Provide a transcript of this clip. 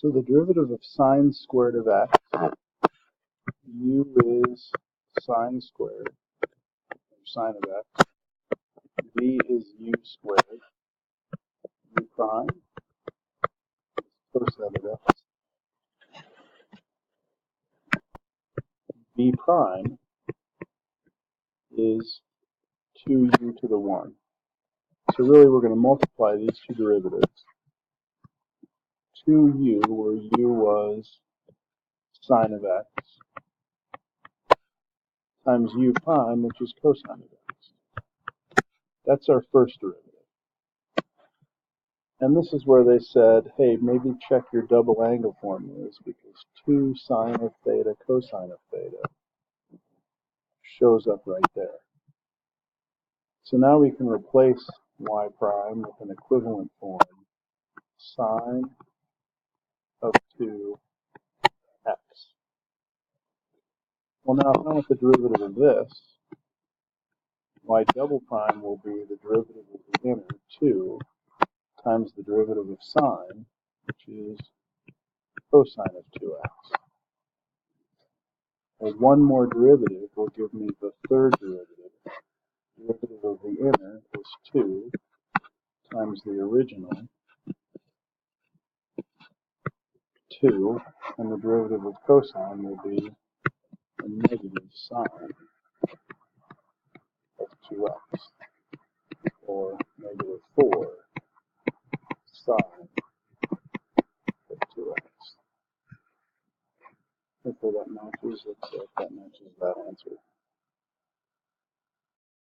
So the derivative of sine squared of x, u is sine squared, or sine of x, v is u squared, u prime, cosine of x, v prime is 2u to the 1. So really we're going to multiply these two derivatives. 2u, where u was sine of x, times u prime, which is cosine of x. That's our first derivative. And this is where they said, hey, maybe check your double angle formulas, because 2 sine of theta cosine of theta shows up right there. So now we can replace y prime with an equivalent form, sine of 2x. Well, now if I want the derivative of this, y double prime will be the derivative of the inner 2 times the derivative of sine, which is cosine of 2x. Well, one more derivative will give me the third derivative. The derivative of the inner is 2 times the original 2, and the derivative of cosine will be a negative sine of 2x, or negative 4 sine of 2x. Hopefully that matches. Let's see if that matches that answer.